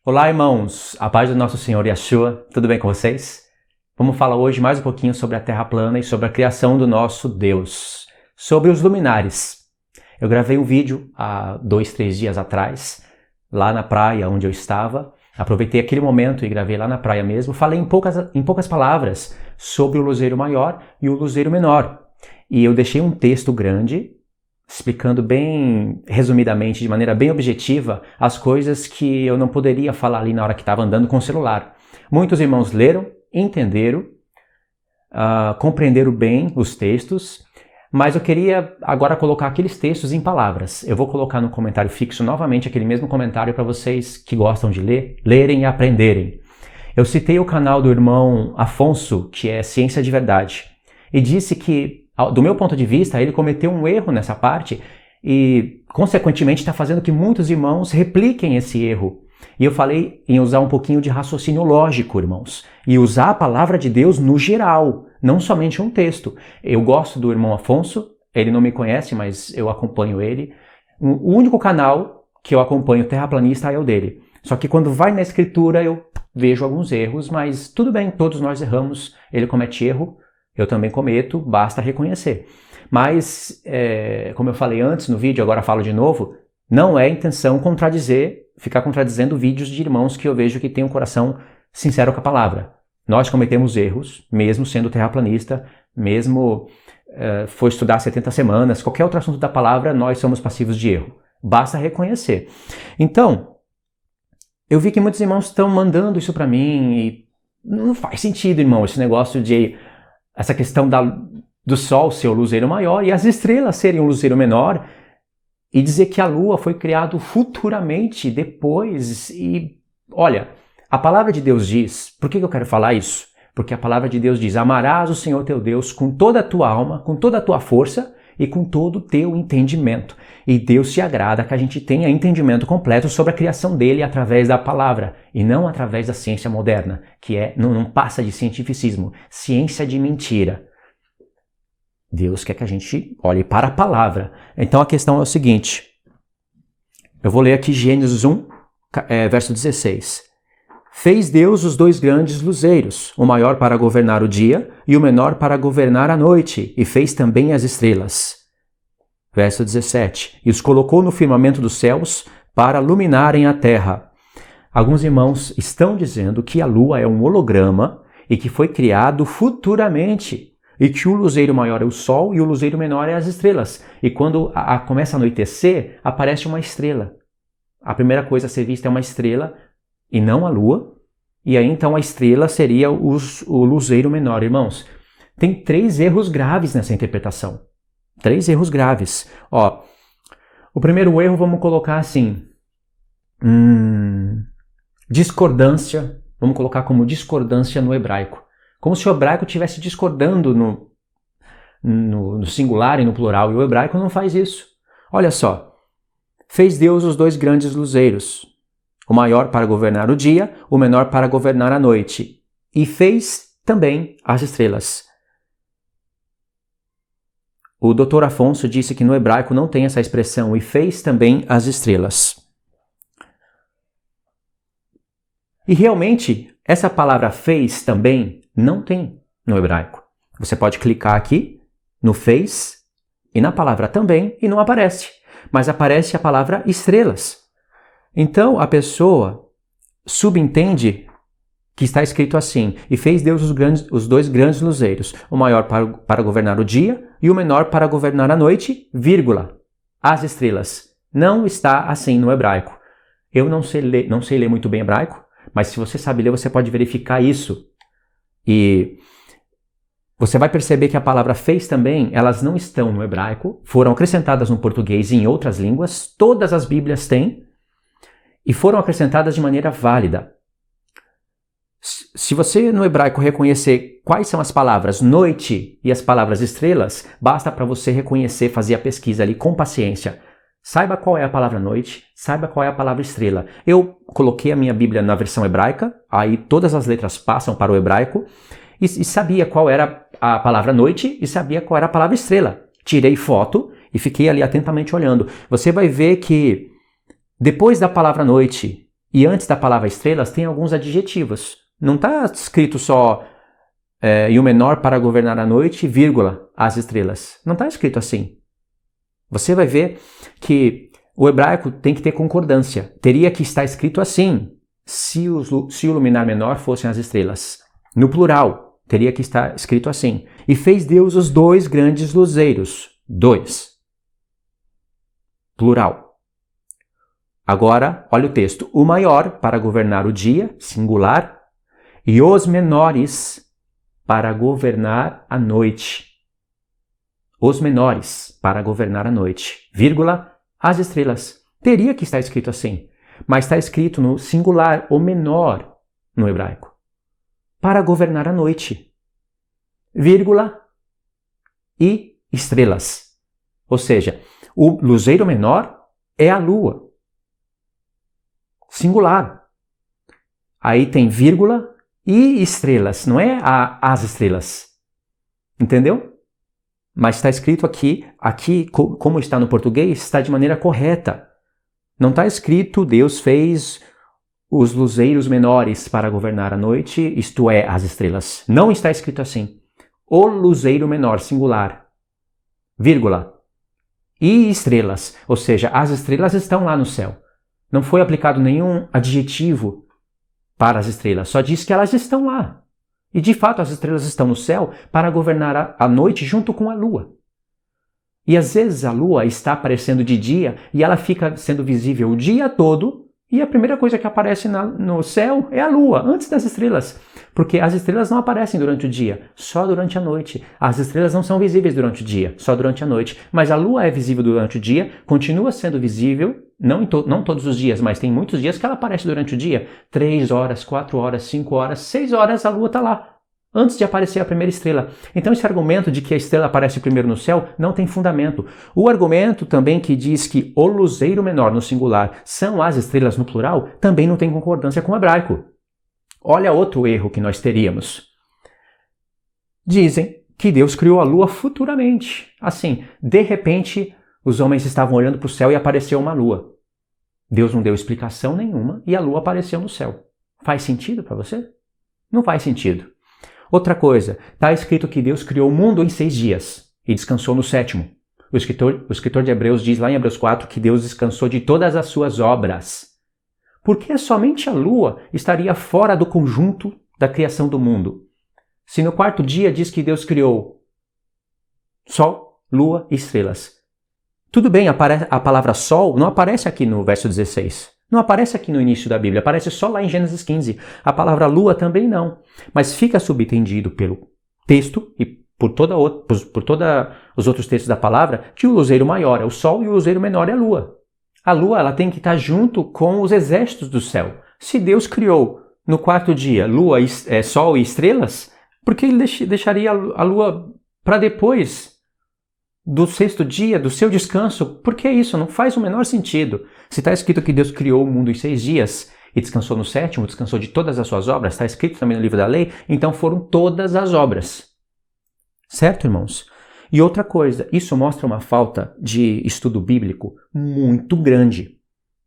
Olá, irmãos! A paz do nosso Senhor Yeshua, tudo bem com vocês? Vamos falar hoje mais um pouquinho sobre a Terra plana e sobre a criação do nosso Deus, sobre os luminares. Eu gravei um vídeo há 2-3 dias atrás, lá na praia onde eu estava. Aproveitei aquele momento e gravei lá na praia mesmo. Falei em poucas palavras sobre o luzeiro maior e o luzeiro menor. E eu deixei um texto grande, explicando bem resumidamente, de maneira bem objetiva, as coisas que eu não poderia falar ali na hora que estava andando com o celular. Muitos irmãos leram, entenderam, compreenderam bem os textos, mas eu queria agora colocar aqueles textos em palavras. Eu vou colocar no comentário fixo novamente aquele mesmo comentário para vocês que gostam de lerem e aprenderem. Eu citei o canal do irmão Afonso, que é Ciência de Verdade, e disse que, do meu ponto de vista, ele cometeu um erro nessa parte e, consequentemente, está fazendo que muitos irmãos repliquem esse erro. E eu falei em usar um pouquinho de raciocínio lógico, irmãos, e usar a palavra de Deus no geral, não somente um texto. Eu gosto do irmão Afonso, ele não me conhece, mas eu acompanho ele. O único canal que eu acompanho terraplanista é o dele. Só que quando vai na escritura eu vejo alguns erros, mas tudo bem, todos nós erramos, ele comete erro. Eu também cometo, basta reconhecer. Mas, como eu falei antes no vídeo, agora falo de novo, não é intenção ficar contradizendo vídeos de irmãos que eu vejo que têm um coração sincero com a palavra. Nós cometemos erros, mesmo sendo terraplanista, mesmo for estudar 70 semanas, qualquer outro assunto da palavra, nós somos passivos de erro. Basta reconhecer. Então, eu vi que muitos irmãos estão mandando isso para mim e não faz sentido, irmão, esse negócio de essa questão do Sol ser o luzeiro maior e as estrelas serem o luzeiro menor e dizer que a Lua foi criada futuramente, depois. E olha, a palavra de Deus diz, por que eu quero falar isso? Porque a palavra de Deus diz, amarás o Senhor teu Deus com toda a tua alma, com toda a tua força e com todo o teu entendimento. E Deus se agrada que a gente tenha entendimento completo sobre a criação dele através da palavra e não através da ciência moderna, que não passa de cientificismo, ciência de mentira. Deus quer que a gente olhe para a palavra. Então a questão é o seguinte, eu vou ler aqui Gênesis 1, verso 16. Fez Deus os dois grandes luzeiros, o maior para governar o dia e o menor para governar a noite, e fez também as estrelas. Verso 17. E os colocou no firmamento dos céus para iluminarem a terra. Alguns irmãos estão dizendo que a lua é um holograma e que foi criado futuramente, e que o luzeiro maior é o sol e o luzeiro menor é as estrelas. E quando começa a anoitecer, aparece uma estrela. A primeira coisa a ser vista é uma estrela, e não a lua, e aí então a estrela seria o luzeiro menor. Irmãos, tem 3 erros graves nessa interpretação. 3 erros graves. O primeiro erro vamos colocar assim, discordância, vamos colocar como discordância no hebraico. Como se o hebraico estivesse discordando no singular e no plural, e o hebraico não faz isso. Olha só, fez Deus os dois grandes luzeiros, o maior para governar o dia, o menor para governar a noite. E fez também as estrelas. O Dr. Afonso disse que no hebraico não tem essa expressão, e fez também as estrelas. E realmente, essa palavra fez também não tem no hebraico. Você pode clicar aqui no fez e na palavra também e não aparece. Mas aparece a palavra estrelas. Então, a pessoa subentende que está escrito assim, e fez Deus os dois grandes luzeiros, o maior para governar o dia e o menor para governar a noite, vírgula, as estrelas. Não está assim no hebraico. Eu não sei ler muito bem hebraico, mas se você sabe ler, você pode verificar isso. E você vai perceber que a palavra fez também, elas não estão no hebraico, foram acrescentadas no português e em outras línguas, todas as Bíblias têm, e foram acrescentadas de maneira válida. Se você no hebraico reconhecer quais são as palavras noite e as palavras estrelas, basta para você reconhecer, fazer a pesquisa ali com paciência. Saiba qual é a palavra noite, saiba qual é a palavra estrela. Eu coloquei a minha Bíblia na versão hebraica, aí todas as letras passam para o hebraico, e sabia qual era a palavra noite e sabia qual era a palavra estrela. Tirei foto e fiquei ali atentamente olhando. Você vai ver que depois da palavra noite E antes da palavra estrelas tem alguns adjetivos. Não está escrito só e o menor para governar a noite, vírgula, as estrelas. Não está escrito assim. Você vai ver que o hebraico tem que ter concordância. Teria que estar escrito assim, se o luminar menor fossem as estrelas. No plural, teria que estar escrito assim. E fez Deus os 2 grandes luzeiros. 2. Plural. Agora, olha o texto. O maior para governar o dia, singular, e os menores para governar a noite. Os menores para governar a noite, vírgula, as estrelas. Teria que estar escrito assim, mas está escrito no singular, o menor, no hebraico. Para governar a noite, vírgula, e estrelas. Ou seja, o luzeiro menor é a lua. Singular. Aí tem vírgula e estrelas, não é as estrelas. Entendeu? Mas está escrito aqui, como está no português, está de maneira correta. Não está escrito Deus fez os luzeiros menores para governar a noite, isto é, as estrelas. Não está escrito assim. O luzeiro menor, singular, vírgula, e estrelas. Ou seja, as estrelas estão lá no céu. Não foi aplicado nenhum adjetivo para as estrelas, só diz que elas estão lá. E de fato as estrelas estão no céu para governar a noite junto com a lua. E às vezes a lua está aparecendo de dia e ela fica sendo visível o dia todo e a primeira coisa que aparece no céu é a lua, antes das estrelas. Porque as estrelas não aparecem durante o dia, só durante a noite. As estrelas não são visíveis durante o dia, só durante a noite. Mas a lua é visível durante o dia, continua sendo visível, não todos os dias, mas tem muitos dias que ela aparece durante o dia. 3 horas, 4 horas, 5 horas, 6 horas a lua está lá, antes de aparecer a primeira estrela. Então esse argumento de que a estrela aparece primeiro no céu não tem fundamento. O argumento também que diz que o luzeiro menor no singular são as estrelas no plural também não tem concordância com o hebraico. Olha outro erro que nós teríamos. Dizem que Deus criou a lua futuramente. Assim, de repente, os homens estavam olhando para o céu e apareceu uma lua. Deus não deu explicação nenhuma e a lua apareceu no céu. Faz sentido para você? Não faz sentido. Outra coisa, está escrito que Deus criou o mundo em 6 dias e descansou no 7º. O escritor de Hebreus diz lá em Hebreus 4 que Deus descansou de todas as suas obras. Por que somente a lua estaria fora do conjunto da criação do mundo? Se no 4º dia diz que Deus criou sol, lua e estrelas. Tudo bem, a palavra sol não aparece aqui no verso 16. Não aparece aqui no início da Bíblia, aparece só lá em Gênesis 15. A palavra lua também não. Mas fica subentendido pelo texto e por todos os outros textos da palavra que o luzeiro maior é o sol e o luzeiro menor é a lua. A lua ela tem que estar junto com os exércitos do céu. Se Deus criou no 4º dia lua, sol e estrelas, por que ele deixaria a lua para depois do 6º dia, do seu descanso? Por que isso? Não faz o menor sentido. Se está escrito que Deus criou o mundo em 6 dias e descansou no 7º, descansou de todas as suas obras, está escrito também no livro da lei, então foram todas as obras. Certo, irmãos? E outra coisa, isso mostra uma falta de estudo bíblico muito grande.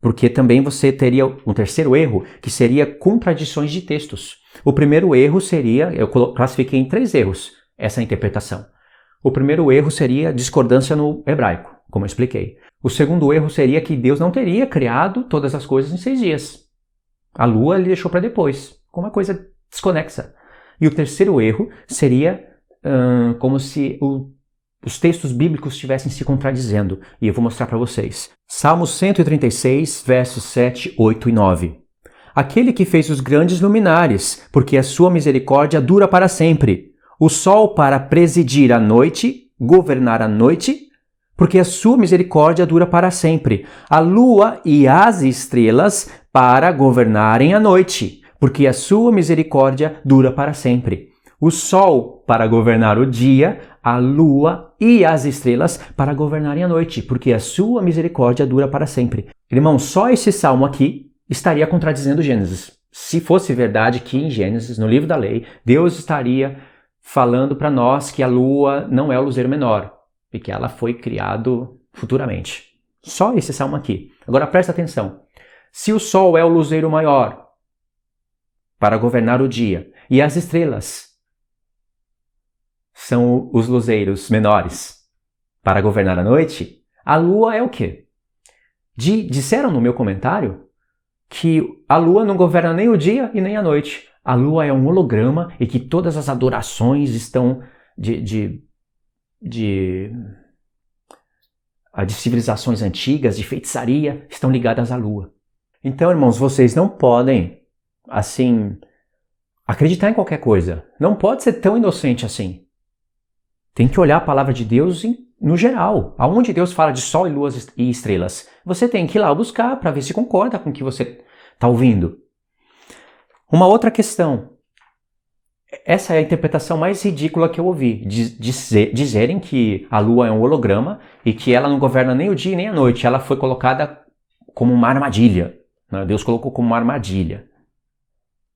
Porque também você teria um terceiro erro, que seria contradições de textos. O primeiro erro seria, eu classifiquei em 3 erros essa interpretação. O primeiro erro seria discordância no hebraico, como eu expliquei. O segundo erro seria que Deus não teria criado todas as coisas em 6 dias. A lua ele deixou para depois, com uma coisa desconexa. E o terceiro erro seria como se os textos bíblicos estivessem se contradizendo. E eu vou mostrar para vocês. Salmos 136, versos 7, 8 e 9. Aquele que fez os grandes luminares, porque a sua misericórdia dura para sempre. O sol para presidir a noite, governar a noite, porque a sua misericórdia dura para sempre. A lua e as estrelas para governarem a noite, porque a sua misericórdia dura para sempre. O sol para governar o dia, a lua e as estrelas para governarem a noite, porque a sua misericórdia dura para sempre. Irmão, só esse salmo aqui estaria contradizendo Gênesis. Se fosse verdade que em Gênesis, no livro da lei, Deus estaria falando para nós que a lua não é o luzeiro menor, e que ela foi criado futuramente. Só esse salmo aqui. Agora presta atenção. Se o sol é o luzeiro maior para governar o dia e as estrelas são os luzeiros menores para governar a noite, a lua é o quê? Disseram no meu comentário que a lua não governa nem o dia e nem a noite. A lua é um holograma e que todas as adorações estão de civilizações antigas, de feitiçaria, estão ligadas à lua. Então, irmãos, vocês não podem, assim, acreditar em qualquer coisa. Não pode ser tão inocente assim. Tem que olhar a palavra de Deus no geral. Aonde Deus fala de sol e luas e estrelas, você tem que ir lá buscar para ver se concorda com o que você está ouvindo. Uma outra questão. Essa é a interpretação mais ridícula que eu ouvi. Dizerem que a lua é um holograma e que ela não governa nem o dia nem a noite. Ela foi colocada como uma armadilha. Deus colocou como uma armadilha.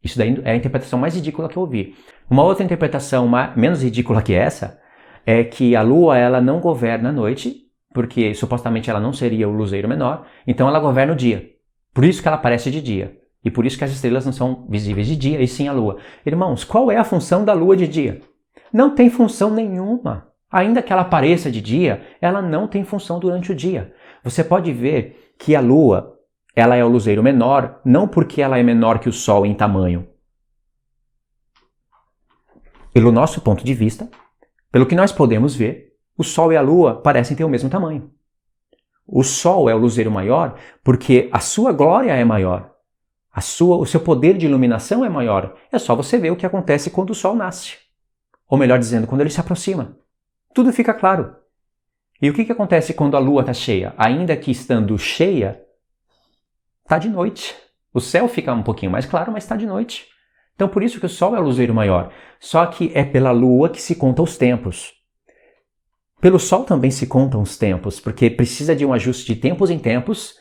Isso daí é a interpretação mais ridícula que eu ouvi. Uma outra interpretação menos ridícula que essa é que a lua ela não governa a noite, porque supostamente ela não seria o luzeiro menor, então ela governa o dia. Por isso que ela aparece de dia. E por isso que as estrelas não são visíveis de dia, e sim a lua. Irmãos, qual é a função da lua de dia? Não tem função nenhuma. Ainda que ela apareça de dia, ela não tem função durante o dia. Você pode ver que a lua ela é o luzeiro menor, não porque ela é menor que o sol em tamanho. Pelo nosso ponto de vista, pelo que nós podemos ver, o sol e a lua parecem ter o mesmo tamanho. O sol é o luzeiro maior porque a sua glória é maior. O seu poder de iluminação é maior. É só você ver o que acontece quando o sol nasce. Ou melhor dizendo, quando ele se aproxima. Tudo fica claro. E o que acontece quando a lua está cheia? Ainda que estando cheia, está de noite. O céu fica um pouquinho mais claro, mas está de noite. Então por isso que o sol é o luzeiro maior. Só que é pela lua que se conta os tempos. Pelo sol também se contam os tempos, porque precisa de um ajuste de tempos em tempos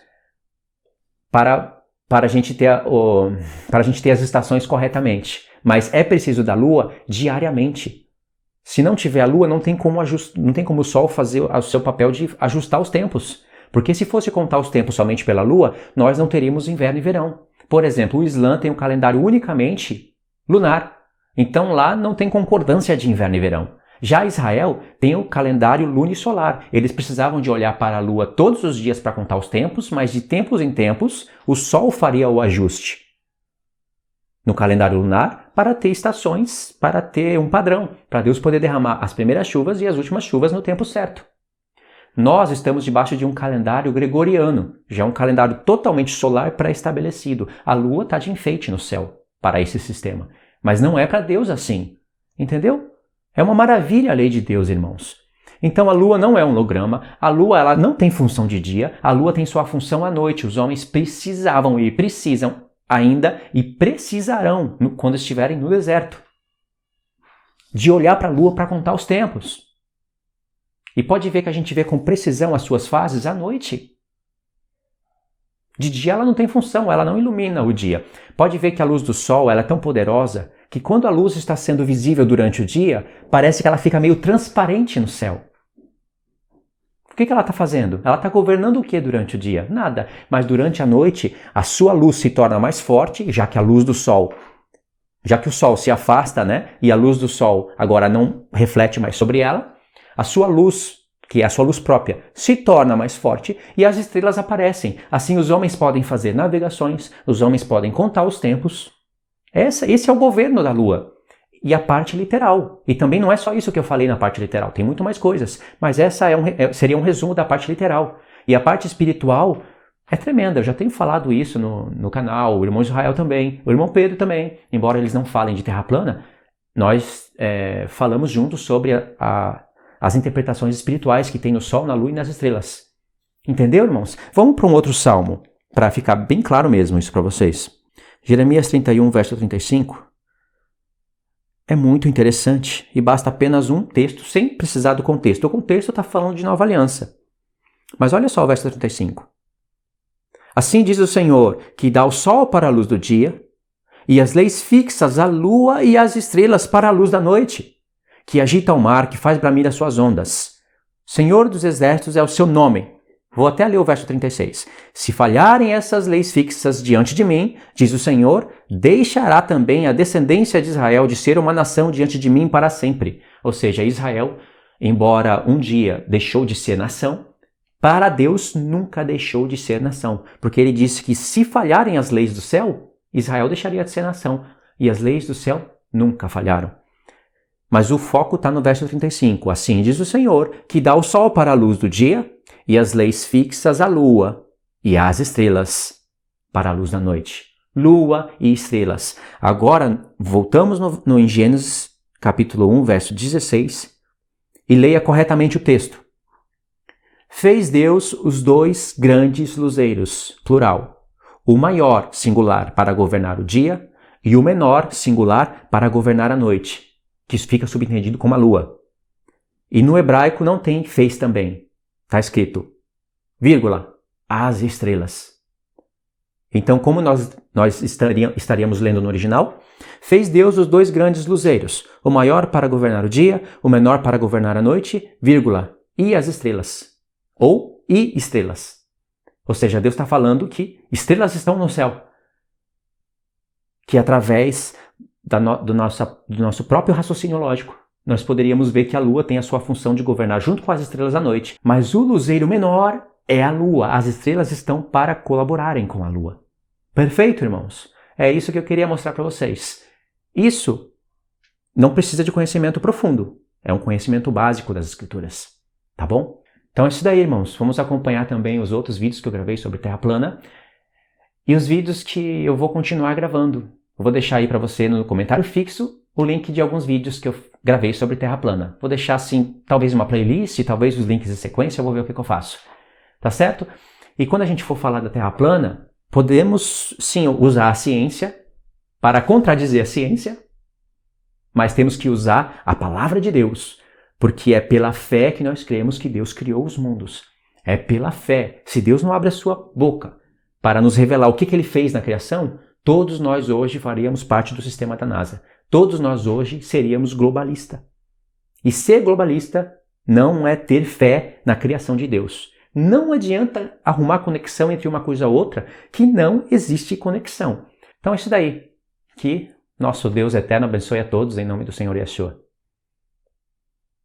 para a gente ter as estações corretamente. Mas é preciso da lua diariamente. Se não tiver a lua, não tem como o sol fazer o seu papel de ajustar os tempos. Porque se fosse contar os tempos somente pela lua, nós não teríamos inverno e verão. Por exemplo, o Islã tem um calendário unicamente lunar. Então lá não tem concordância de inverno e verão. Já Israel tem o calendário lunisolar. Eles precisavam de olhar para a lua todos os dias para contar os tempos, mas de tempos em tempos o sol faria o ajuste no calendário lunar para ter estações, para ter um padrão, para Deus poder derramar as primeiras chuvas e as últimas chuvas no tempo certo. Nós estamos debaixo de um calendário gregoriano, já um calendário totalmente solar pré-estabelecido. A lua está de enfeite no céu para esse sistema, mas não é para Deus assim, entendeu? É uma maravilha a lei de Deus, irmãos. Então a lua não é um holograma, a lua ela não tem função de dia, a lua tem sua função à noite. Os homens precisavam e precisam ainda e precisarão, quando estiverem no deserto, de olhar para a lua para contar os tempos. E pode ver que a gente vê com precisão as suas fases à noite. De dia ela não tem função, ela não ilumina o dia. Pode ver que a luz do sol ela é tão poderosa que quando a luz está sendo visível durante o dia, parece que ela fica meio transparente no céu. O que ela está fazendo? Ela está governando o que durante o dia? Nada. Mas durante a noite, a sua luz se torna mais forte, já que o sol se afasta, né? E a luz do sol agora não reflete mais sobre ela, a sua luz, que é a sua luz própria, se torna mais forte e as estrelas aparecem. Assim os homens podem fazer navegações, os homens podem contar os tempos. Esse é o governo da lua. E a parte literal. E também não é só isso que eu falei na parte literal, tem muito mais coisas. Mas essa seria um resumo da parte literal. E a parte espiritual é tremenda. Eu já tenho falado isso no canal, o irmão Israel também, o irmão Pedro também. Embora eles não falem de terra plana, nós falamos juntos sobre as interpretações espirituais que tem no sol, na lua e nas estrelas. Entendeu, irmãos? Vamos para um outro salmo, para ficar bem claro mesmo isso para vocês. Jeremias 31, verso 35. É muito interessante e basta apenas um texto, sem precisar do contexto. O contexto está falando de nova aliança. Mas olha só o verso 35. Assim diz o Senhor, que dá o sol para a luz do dia, e as leis fixas, a lua e as estrelas para a luz da noite, que agita o mar, que faz bramir as suas ondas. Senhor dos exércitos é o seu nome. Vou até ler o verso 36. Se falharem essas leis fixas diante de mim, diz o Senhor, deixará também a descendência de Israel de ser uma nação diante de mim para sempre. Ou seja, Israel, embora um dia deixou de ser nação, para Deus nunca deixou de ser nação. Porque ele disse que se falharem as leis do céu, Israel deixaria de ser nação. E as leis do céu nunca falharam. Mas o foco está no verso 35. Assim diz o Senhor, que dá o sol para a luz do dia, e as leis fixas à lua e às estrelas para a luz da noite. Lua e estrelas. Agora, voltamos em Gênesis, capítulo 1, verso 16, e leia corretamente o texto. Fez Deus os dois grandes luzeiros, plural, o maior, singular, para governar o dia, e o menor, singular, para governar a noite, que fica subentendido como a lua. E no hebraico não tem fez também. Está escrito, vírgula, as estrelas. Então, como nós estaríamos lendo no original, fez Deus os dois grandes luzeiros, o maior para governar o dia, o menor para governar a noite, vírgula, e as estrelas. Ou, e estrelas. Ou seja, Deus está falando que estrelas estão no céu. Que através do nosso próprio raciocínio lógico, nós poderíamos ver que a lua tem a sua função de governar junto com as estrelas à noite. Mas o luzeiro menor é a lua. As estrelas estão para colaborarem com a lua. Perfeito, irmãos? É isso que eu queria mostrar para vocês. Isso não precisa de conhecimento profundo. É um conhecimento básico das Escrituras. Tá bom? Então é isso daí, irmãos. Vamos acompanhar também os outros vídeos que eu gravei sobre Terra plana. E os vídeos que eu vou continuar gravando. Eu vou deixar aí para você no comentário fixo o link de alguns vídeos que eu gravei sobre Terra plana. Vou deixar assim, talvez uma playlist, talvez os links em sequência, eu vou ver o que eu faço. Tá certo? E quando a gente for falar da Terra plana, podemos sim usar a ciência para contradizer a ciência, mas temos que usar a palavra de Deus, porque é pela fé que nós cremos que Deus criou os mundos. É pela fé. Se Deus não abre a sua boca para nos revelar o que Ele fez na criação, todos nós hoje faríamos parte do sistema da NASA. Todos nós hoje seríamos globalista. E ser globalista não é ter fé na criação de Deus. Não adianta arrumar conexão entre uma coisa e outra, que não existe conexão. Então é isso daí. Que nosso Deus eterno abençoe a todos em nome do Senhor Yeshua.